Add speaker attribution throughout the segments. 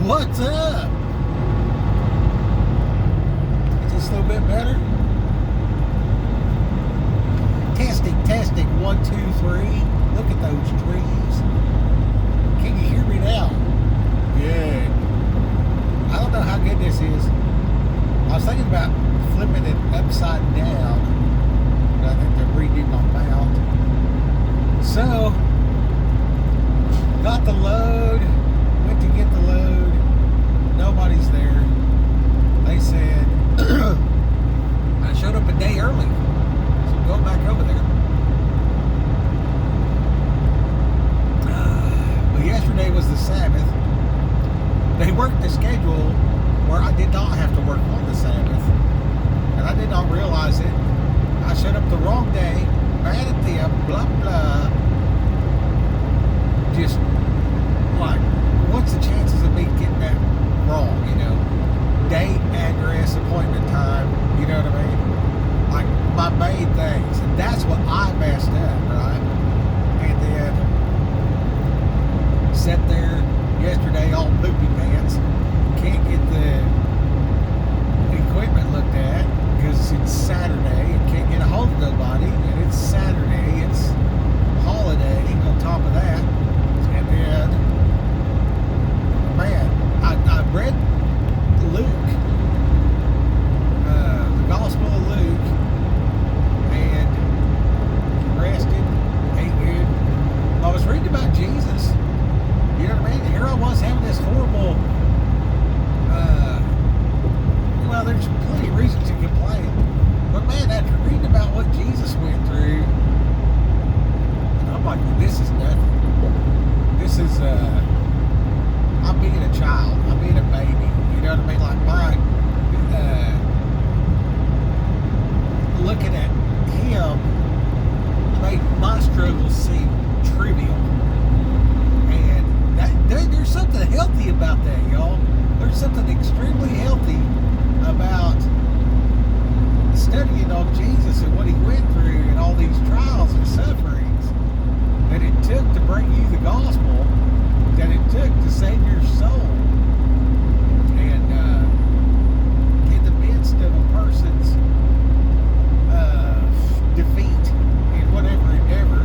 Speaker 1: What's up? Is this a little bit better? Testing, 1, 2, 3. Look at those trees. Can you hear me now? Good. I don't know how good this is. I was thinking about flipping it upside down, but I think they're redoing my mount. So, got the load, went to get the load, nobody's there. They said, I showed up a day early, so go back over there. But yesterday was the Sabbath. They worked the schedule where I did not have to work on the Sabbath, and I did not realize it. I showed up the wrong day, mad at them, blah, blah. Just, like, what's the chances of me getting that wrong, you know? Date, address, appointment time, you know what I mean? Like, my main things. And that's what I messed up, right? And then, sat there yesterday all poopy pants. Can't get the equipment looked at because it's Saturday and can't get a hold of nobody. And it's Saturday, it's holiday on top of that. And then, man, I read Luke, the Gospel of Luke, and rested, ate good. I was reading about Jesus. You know what I mean? Here I was having this horrible, well, there's plenty of reasons to complain. But man, after reading about what Jesus went through, I'm like, this is nothing. This is, I'm being a child. I'm being a baby. You know what I mean? Like looking at him made my struggles seem trivial. And there's something healthy about that, y'all. There's something extremely healthy about studying on Jesus and what he went through and all these trials and sufferings that it took to bring you the gospel, that it took to save your soul. And in the midst of a person's defeat in whatever endeavor,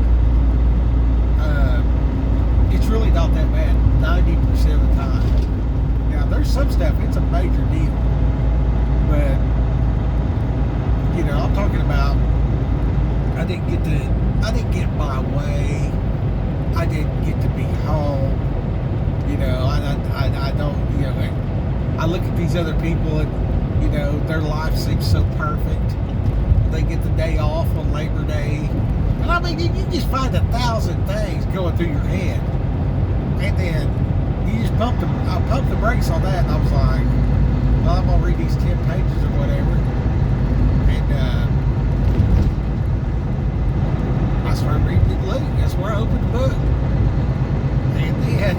Speaker 1: it's really not that bad 90% of the time. Now, there's some stuff, it's a major deal. But, you know, I'm talking about I didn't get my way. I didn't get to be home. You know, I don't, you know, I look at these other people and, you know, their life seems so perfect. They get the day off on Labor Day. And I mean, you just find 1,000 things going through your head. And then you just I pumped the brakes on that, and I was like, well, I'm going to read these 10 pages or whatever. And I started reading Luke. That's where I opened the book. And then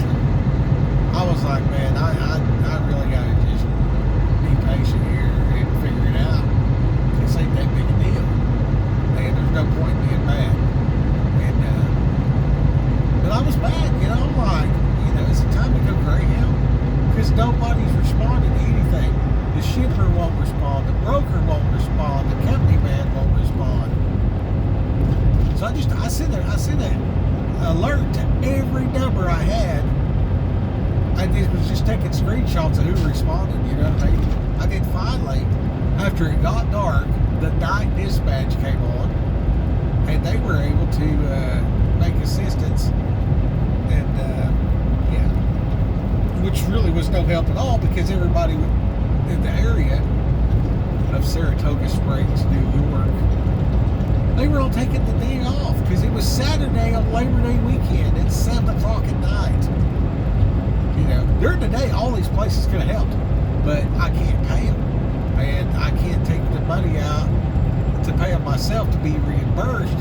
Speaker 1: I was like, man, I really got to just be patient here and figure it out. This ain't that big a deal. And there's no point in being mad. And, but I was mad, you know, like, you know, is it time to go Greyhound? Because nobody's responding to anything. The shipper won't respond, the broker won't respond, the company man won't respond. So I sent an alert to every number I had. I was just taking screenshots of who responded, you know what I mean? I did finally, after it got dark, the night dispatch came on, and they were able to make assistance, and yeah, which really was no help at all because everybody in the area of Saratoga Springs, New York, they were all taking the day off because it was Saturday on Labor Day weekend. It's 7 o'clock at night. You know, during the day, all these places could have helped, but I can't pay them, and I can't take the money out to pay them myself to be reimbursed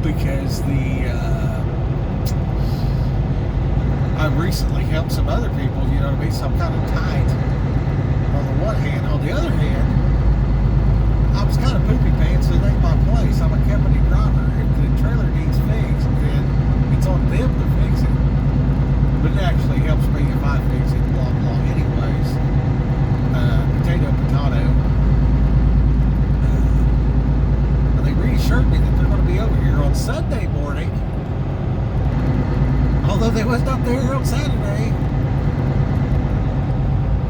Speaker 1: because I recently helped some other people. You know what I mean? So I'm kind of tight on the one hand. On the other hand, I was kind of poopy pants, so it ain't my place. I'm a company driver. If the trailer needs fixed, then it's on them to fix it. But it actually helps me if I fix it, blah, blah. Although they was not there on Saturday.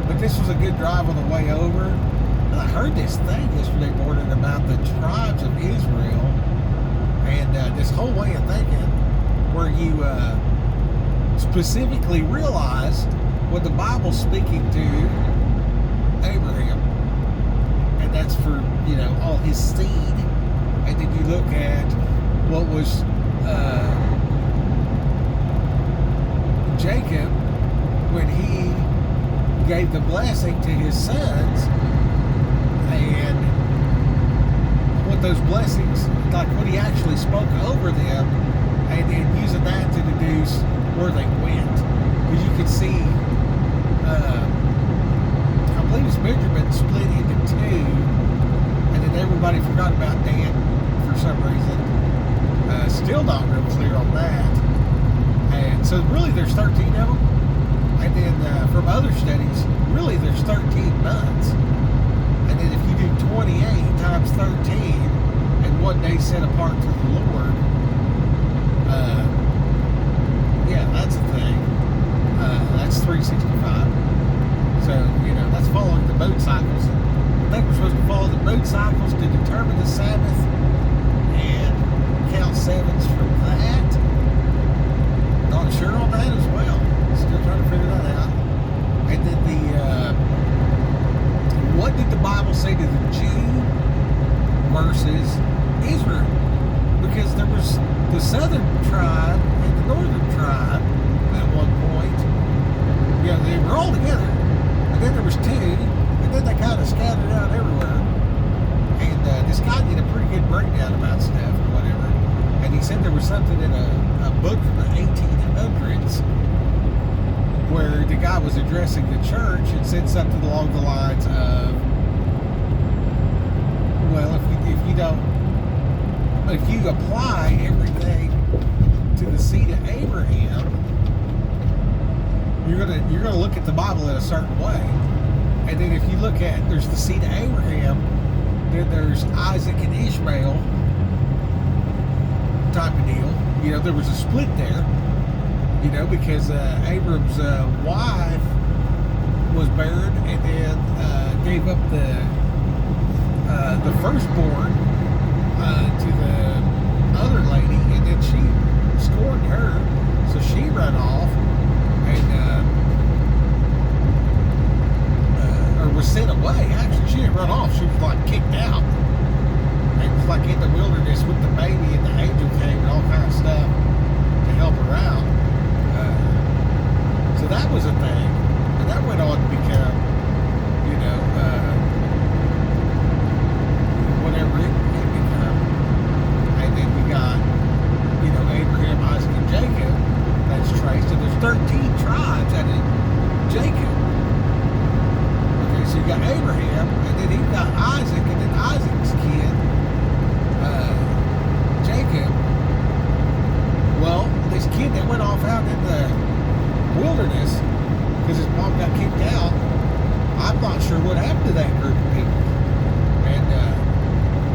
Speaker 1: But this was a good drive on the way over. And I heard this thing yesterday morning about the tribes of Israel and this whole way of thinking where you specifically realize what the Bible's speaking to Abraham. And that's for, all his seed. And then you look at what was Jacob when he gave the blessing to his sons, and what those blessings, like what he actually spoke over them, and then using that to deduce where they went. Because you could see, I believe it's Benjamin split into two, and then everybody forgot about Dan for some reason. Still not real clear on that. And so really there's 13 of them. And then from other studies, really there's 13 months. And then if you do 28 times 13 and 1 day set apart to the Lord, that's a thing. That's 365. So, that's following the moon cycles. I think we're supposed to follow the moon cycles to determine the Sabbath and count sevens from that. Not sure on that as well. Still trying to figure that out. And then what did the Bible say to the Jew versus Israel? Because there was the southern tribe and the northern tribe at one point. They were all together. And then there was two, and then they kind of scattered out everywhere. And this guy did a pretty good breakdown about stuff or whatever. And he said there was something in a book from the 1800s where the guy was addressing the church and said something along the lines of, well, if you apply everything to the seed of Abraham, you're gonna look at the Bible in a certain way. And then if you look at, there's the seed of Abraham, then there's Isaac and Ishmael type of deal. There was a split there, because Abram's wife was barren and then gave up the firstborn to the other lady, and then she scorned her, so she ran off and or was sent away. Actually, she didn't run off; she was like kicked out. It was like in the wilderness with the baby, and the angel came and all kinds of stuff to help her out. So that was a thing, and that went on to become, whatever it became. And then we got, Abraham, Isaac, and Jacob. That's traced, and there's 13 tribes out of Jacob. Okay, so you got Abraham, and then he got Isaac, and then Isaac's kid, Jacob. Well, this kid that went off out in the wilderness because his mom got kicked out, I'm not sure what happened to that group of people. And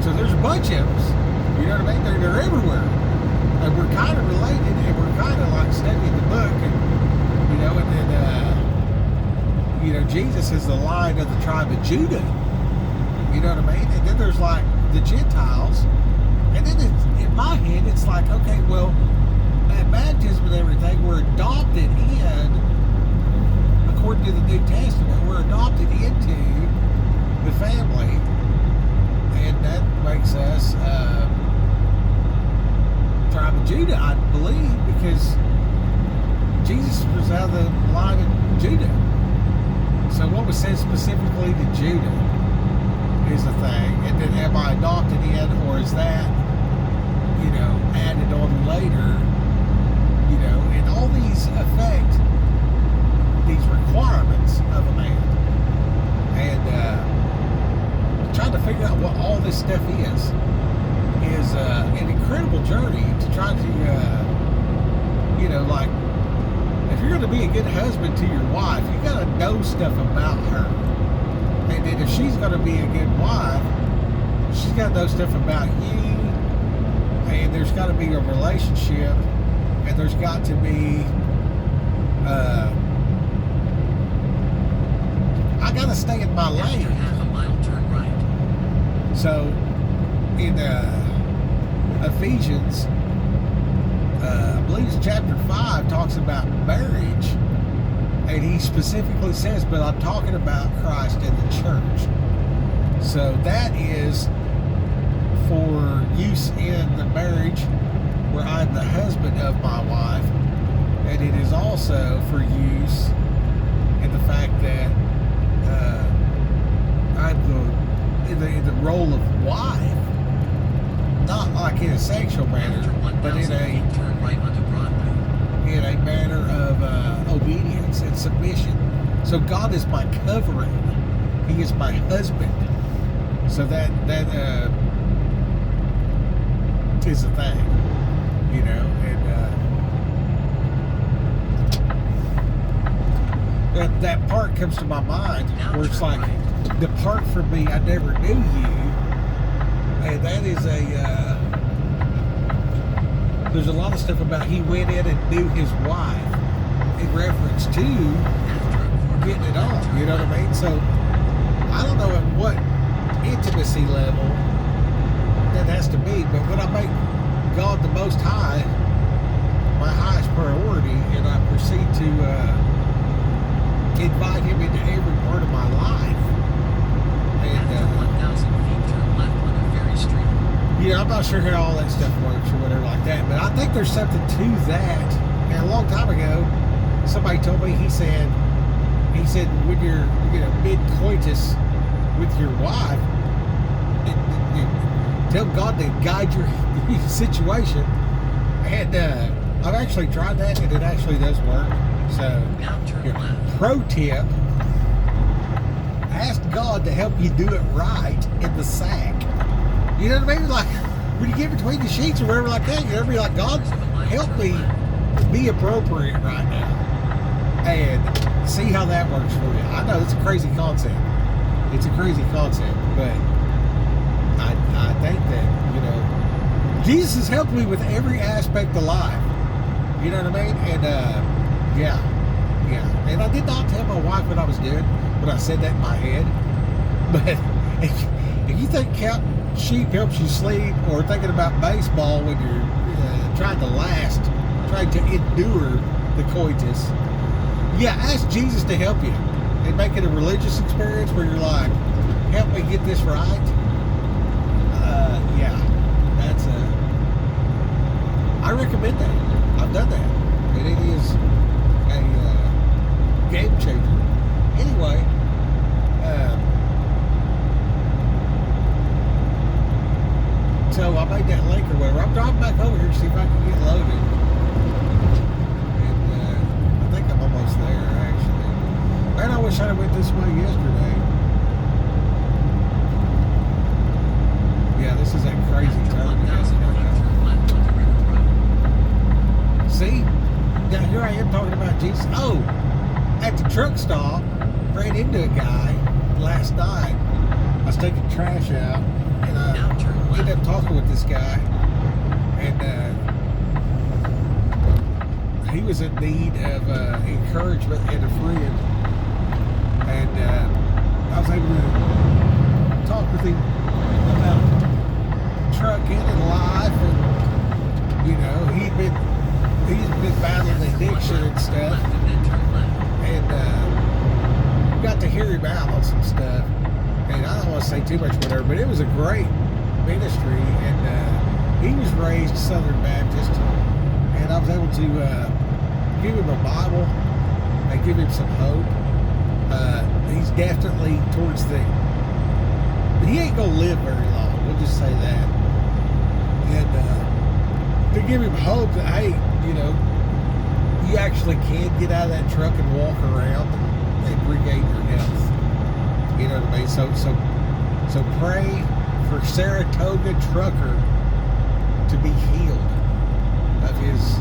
Speaker 1: so there's a bunch of us, you know what I mean? They're everywhere. And we're kind of related, and we're kind of like studying the book, and then Jesus is the line of the tribe of Judah. You know what I mean? And then there's like the Gentiles, and then in my head it's like, okay, well, at baptism and everything, we're adopted in, according to the New Testament, we're adopted into the family, and that makes us tribe of Judah, I believe, because Jesus was out of the line of Judah. So what was said specifically to Judah is a thing, and then am I adopted in, or is that, added on later? And all these affect these requirements of a man. And trying to figure out what all this stuff is an incredible journey to try to, like, if you're going to be a good husband to your wife, you got to know stuff about her. And then if she's going to be a good wife, she's got to know stuff about you. And there's got to be a relationship. and there's got to be I gotta stay in my lane.
Speaker 2: After half a mile, turn right.
Speaker 1: So in Ephesians, I believe it's chapter 5, talks about marriage, and he specifically says, but I'm talking about Christ and the church. So that is for use in the marriage where I'm the husband of my wife, and it is also for use in the fact that I'm in the role of wife, not like in a sexual manner, but in a
Speaker 2: turn right onto Broadway.
Speaker 1: in a manner of obedience and submission. So God is my covering; He is my husband. So that is the thing, you know, and that part comes to my mind where it's like, depart from me, I never knew you. And that is there's a lot of stuff about he went in and knew his wife in reference to getting it on, you know what I mean? So I don't know at what intimacy level that has to be, but when I make God the Most High my highest priority, and I proceed to invite Him into every part of my life, and
Speaker 2: After 1,000 feet, turn left onto Ferry Street.
Speaker 1: you know, I'm not sure how all that stuff works or whatever like that, but I think there's something to that. And a long time ago, somebody told me, he said when you're, you know, mid-coitus with your wife, tell God to guide your situation. And I've actually tried that, and it actually does work. So,
Speaker 2: Now turn left.
Speaker 1: pro tip: ask God to help you do it right in the sack. You know what I mean? Like when you get between the sheets or whatever like that, you ever be like, God, help me be appropriate right now, and see how that works for you. I know it's a crazy concept. It's a crazy concept, but I think that, you know, Jesus has helped me with every aspect of life. You know what I mean? And yeah. And I did not tell my wife what I was doing, but I said that in my head. But if you think counting sheep helps you sleep, or thinking about baseball when you're trying to endure the coitus, yeah, ask Jesus to help you and make it a religious experience where you're like, help me get this right. Yeah, that's I recommend that. I've done that, and it is a game changer. Anyway, so I made that link or whatever. I'm driving back over here to see if I can get loaded, and I think I'm almost there actually. Man, I wish I went this way yesterday. Yeah, this is that crazy turn. See? Now here I am talking about Jesus. Oh, at the truck stop, ran into a guy last night. I was taking trash out, and I ended up talking with this guy, and he was in need of encouragement and a friend, and I was able to talk with him about trucking and life, and you know, he's been battling addiction and stuff, and got to hear him out on some stuff. And I don't want to say too much whatever, but it was a great ministry, and he was raised Southern Baptist, and I was able to give him a Bible and give him some hope. He's definitely towards he ain't gonna live very long, we'll just say that. And to give him hope that, hey, you know, you actually can get out of that truck and walk around and regain your health. You know what I mean? So pray for Saratoga Trucker to be healed of his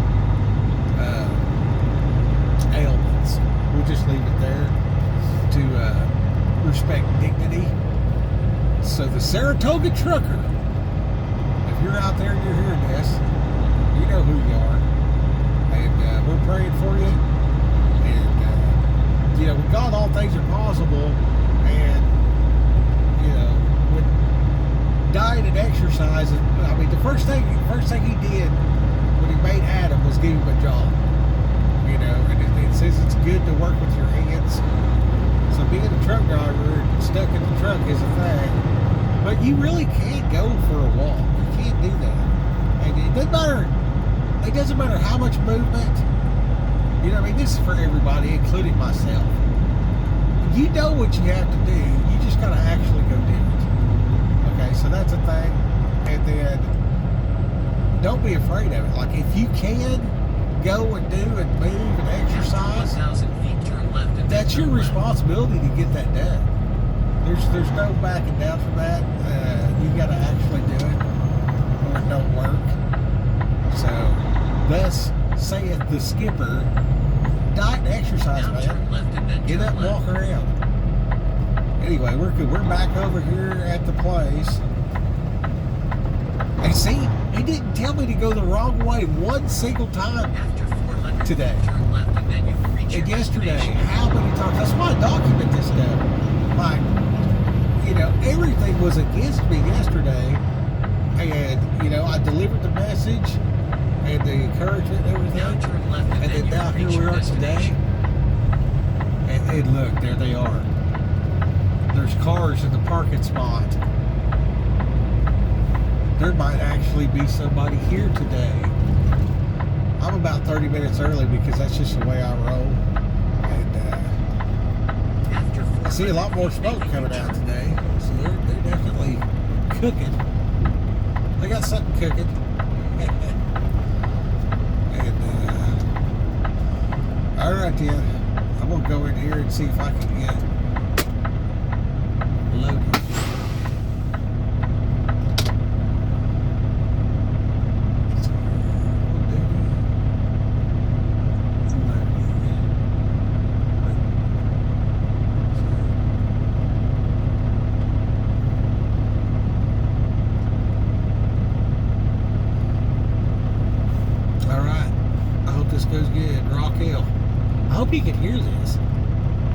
Speaker 1: ailments. We'll just leave it there to respect dignity. So the Saratoga Trucker, if you're out there and you're hearing this, you know who you are. things are possible, and with diet and exercise. I mean, the first thing he did when he made Adam was give him a job. And it says it's good to work with your hands. So being a truck driver and stuck in the truck is a thing. But you really can't go for a walk. You can't do that. And it doesn't matter. It doesn't matter how much movement. I mean, this is for everybody, including myself. You know what you have to do. You just got to actually go do it. Okay, so that's a thing. And then don't be afraid of it. Like, if you can go and do and move and exercise,
Speaker 2: 1,000 feet, turn left and
Speaker 1: that's
Speaker 2: then
Speaker 1: your
Speaker 2: turn left.
Speaker 1: responsibility to get that done. There's no backing down from that. You got to actually do it, or it don't work. So, thus saith the skipper, diet and exercise,
Speaker 2: Now
Speaker 1: man.
Speaker 2: turn left and then
Speaker 1: Get
Speaker 2: turn
Speaker 1: up and
Speaker 2: left.
Speaker 1: walk around. Anyway, we're good. We're back over here at the place. And see, he didn't tell me to go the wrong way one single time.
Speaker 2: After 400
Speaker 1: Today.
Speaker 2: feet, turn left and then you reach your
Speaker 1: And yesterday,
Speaker 2: destination.
Speaker 1: how many times? That's why I document this stuff. Like, everything was against me yesterday. And, I delivered the message and the encouragement and
Speaker 2: Now
Speaker 1: everything.
Speaker 2: turn left and
Speaker 1: And
Speaker 2: then
Speaker 1: then
Speaker 2: you
Speaker 1: down here
Speaker 2: reach
Speaker 1: we
Speaker 2: your
Speaker 1: are today.
Speaker 2: destination.
Speaker 1: And look, there they are. There's cars in the parking spot. There might actually be somebody here today. I'm about 30 minutes early because that's just the way I roll. And
Speaker 2: After
Speaker 1: I see a lot more
Speaker 2: 400
Speaker 1: smoke
Speaker 2: feet,
Speaker 1: coming out today. So they're definitely cooking. They got something cooking. And all right then. I'm gonna go in here and see if I can get loaded. All right. I hope this goes good. Rock Hill. I hope you can hear this.